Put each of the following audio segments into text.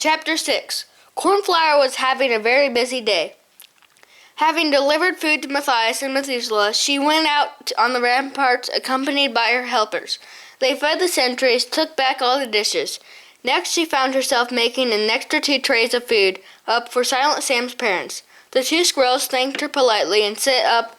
Chapter 6. Cornflower was having a very busy day. Having delivered food to Matthias and Methuselah, she went out on the ramparts accompanied by her helpers. They fed the sentries, took back all the dishes. Next she found herself making an extra 2 trays of food up for Silent Sam's parents. The 2 squirrels thanked her politely and sat up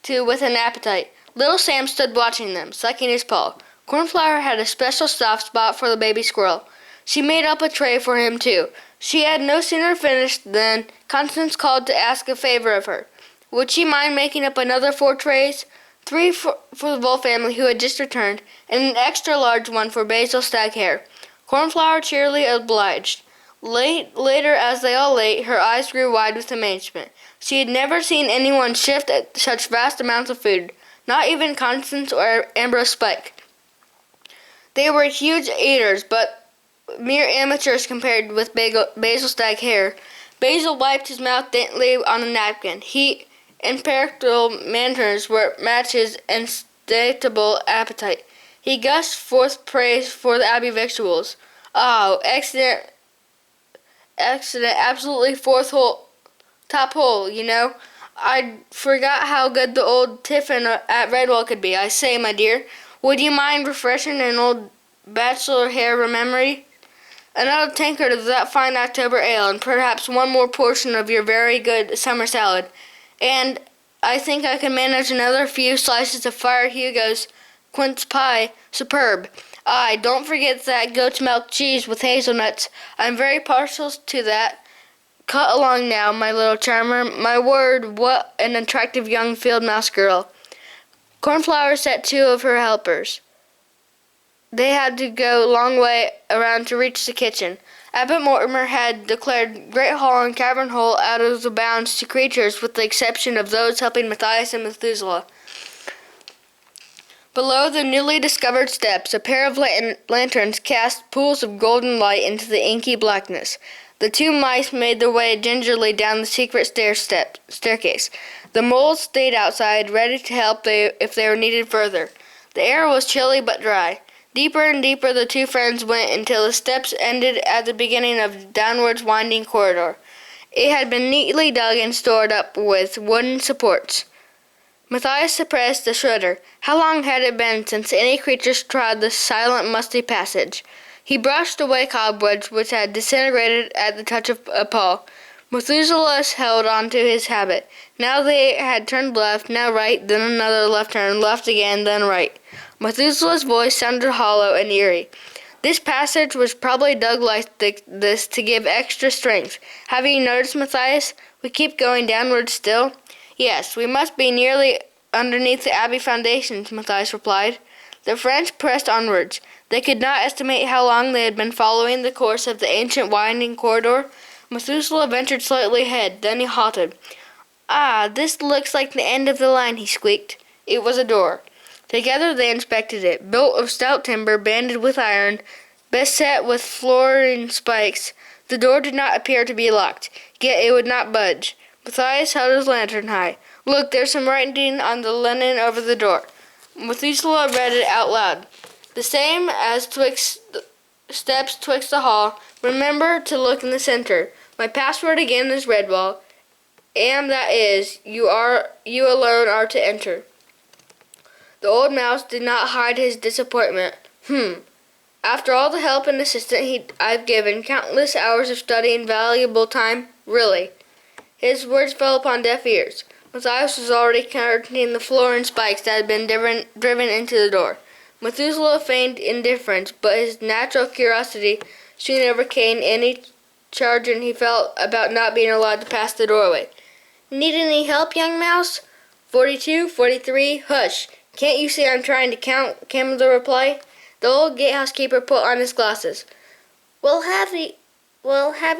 too with an appetite. Little Sam stood watching them, sucking his paw. Cornflower had a special soft spot for the baby squirrel. She made up a tray for him too. She had no sooner finished than Constance called to ask a favor of her. Would she mind making up another 4 trays? 3 for the Bull family who had just returned, and an extra large one for Basil Staghare. Cornflower cheerily obliged. Later, as they all ate, her eyes grew wide with amazement. She had never seen anyone shift at such vast amounts of food, not even Constance or Ambrose Spike. They were huge eaters, but mere amateurs compared with Basil Staghare. Basil wiped his mouth daintily on a napkin. He and Pericles' manners were matches and insatiable appetite. He gushed forth praise for the Abbey victuals. Oh, excellent, absolutely top hole, you know. I forgot how good the old tiffin at Redwall could be. I say, my dear, would you mind refreshing an old bachelor hair memory? Another tankard of that fine October ale, and perhaps one more portion of your very good summer salad. And I think I can manage another few slices of Friar Hugo's quince pie. Superb. Aye, don't forget that goat's milk cheese with hazelnuts. I'm very partial to that. Cut along now, my little charmer. My word, what an attractive young field mouse girl. Cornflower set 2 of her helpers. They had to go a long way around to reach the kitchen. Abbot Mortimer had declared great hall and cavern hole out of the bounds to creatures with the exception of those helping Matthias and Methuselah. Below the newly discovered steps, a pair of lanterns cast pools of golden light into the inky blackness. The 2 mice made their way gingerly down the secret staircase. The moles stayed outside, ready to help if they were needed further. The air was chilly but dry. Deeper and deeper the 2 friends went until the steps ended at the beginning of a downwards winding corridor. It had been neatly dug and stored up with wooden supports. Matthias suppressed a shudder. How long had it been since any creatures trod the silent, musty passage? He brushed away cobwebs which had disintegrated at the touch of a paw. Methuselah held on to his habit. Now they had turned left, now right, then another left turn, left again, then right. Methuselah's voice sounded hollow and eerie. This passage was probably dug like this to give extra strength. Have you noticed, Matthias? We keep going downward still. Yes, we must be nearly underneath the Abbey foundations, Matthias replied. The friends pressed onwards. They could not estimate how long they had been following the course of the ancient winding corridor. Methuselah ventured slightly ahead, then he halted. Ah, this looks like the end of the line, he squeaked. It was a door. Together they inspected it, built of stout timber, banded with iron, beset with flooring spikes. The door did not appear to be locked, yet it would not budge. Matthias held his lantern high. Look, there's some writing on the linen over the door. Methuselah read it out loud. The same as steps twixt the hall. Remember to look in the center. My password again is Redwall, and that is, you alone are to enter. The old mouse did not hide his disappointment. After all the help and assistance I've given, countless hours of study and valuable time, really. His words fell upon deaf ears. Matthias was already counting the flooring spikes that had been driven into the door. Methuselah feigned indifference, but his natural curiosity soon overcame any chagrin he felt about not being allowed to pass the doorway. Need any help, young mouse? 42, 43, hush. Can't you see I'm trying to count? Came the reply. The old gatehousekeeper put on his glasses. Well, have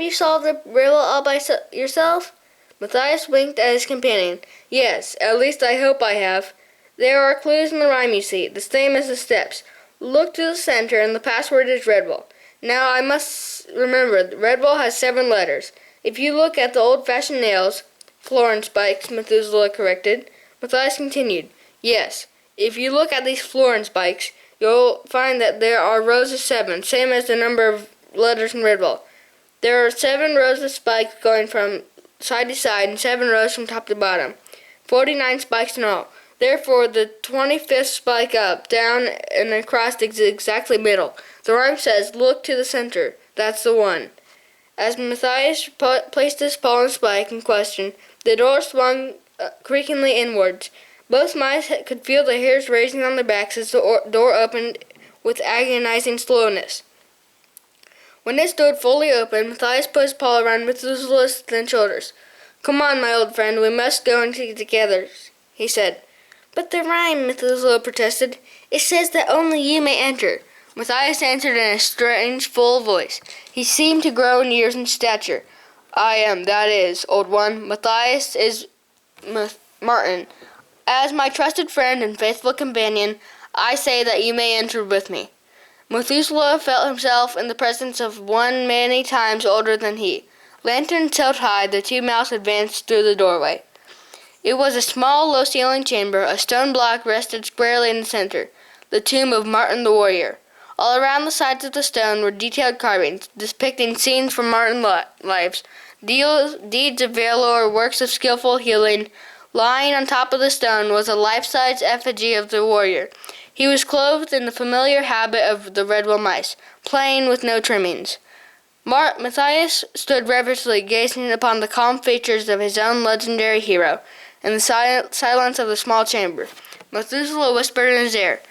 you solved the riddle all by yourself? Matthias winked at his companion. Yes, at least I hope I have. There are clues in the rhyme, you see, the same as the steps. Look to the center, and the password is Redwall. Now, I must remember, Redwall has 7 letters. If you look at the old-fashioned nails, flooring spikes, Methuselah corrected. Matthias continued. Yes, if you look at these flooring spikes, you'll find that there are rows of 7, same as the number of letters in Redwall. There are 7 rows of spikes going from side to side and 7 rows from top to bottom. 49 spikes in all. Therefore, the 25th spike up, down, and across is exactly middle. The rhyme says, "Look to the center. That's the one." As Matthias placed his fallen spike in question, the door swung creakingly inwards. Both mice could feel the hairs raising on their backs as the door opened with agonizing slowness. When it stood fully open, Matthias put his paw around Methuselah's thin shoulders. "Come on, my old friend, we must go into together," he said. "But the rhyme," Methuselah protested. "It says that only you may enter." Matthias answered in a strange, full voice. He seemed to grow in years and stature. "I am, that is, old one. Matthias is Martin. As my trusted friend and faithful companion, I say that you may enter with me." Methuselah felt himself in the presence of one many times older than he. Lanterns held high, the 2 mouse advanced through the doorway. It was a small, low-ceilinged chamber. A stone block rested squarely in the center, the tomb of Martin the warrior. All around the sides of the stone were detailed carvings, depicting scenes from Martin's lives, deeds of valor, works of skillful healing. Lying on top of the stone was a life-size effigy of the warrior. He was clothed in the familiar habit of the Redwall mice, plain with no trimmings. Matthias stood reverently gazing upon the calm features of his own legendary hero, in the silence of the small chamber. Methuselah whispered in his ear,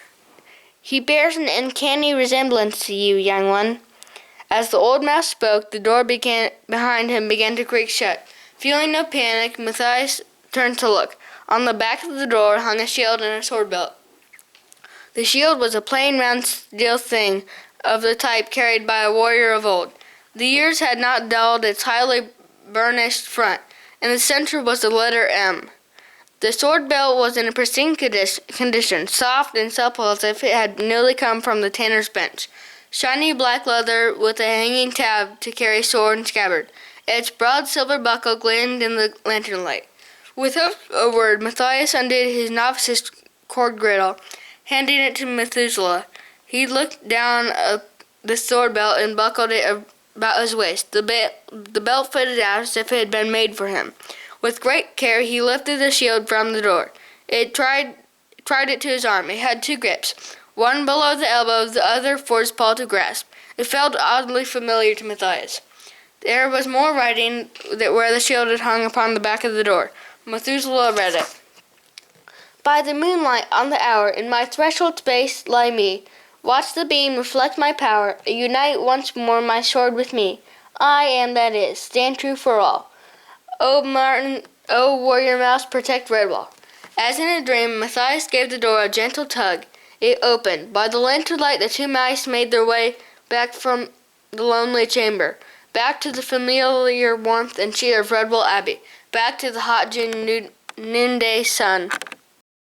"He bears an uncanny resemblance to you, young one." As the old mouse spoke, the door behind him began to creak shut. Feeling no panic, Matthias turned to look. On the back of the door hung a shield and a sword belt. The shield was a plain round steel thing of the type carried by a warrior of old. The years had not dulled its highly burnished front. In the center was the letter M. The sword belt was in a pristine condition, soft and supple as if it had newly come from the tanner's bench. Shiny black leather with a hanging tab to carry sword and scabbard. Its broad silver buckle gleamed in the lantern light. Without a word, Matthias undid his novice's cord girdle, handing it to Methuselah. He looked down the sword belt and buckled it about his waist. The belt fitted out as if it had been made for him. With great care, he lifted the shield from the door. It tried it to his arm. It had 2 grips, one below the elbow, the other for his paw to grasp. It felt oddly familiar to Matthias. There was more writing where the shield had hung upon the back of the door. Methuselah read it. "By the moonlight on the hour, in my threshold space lie me. Watch the beam reflect my power. Unite once more my sword with me. I am that is. Stand true for all. O Martin, O warrior mouse, protect Redwall." As in a dream, Matthias gave the door a gentle tug. It opened. By the lantern light, the 2 mice made their way back from the lonely chamber, back to the familiar warmth and cheer of Redwall Abbey, back to the hot June noonday sun.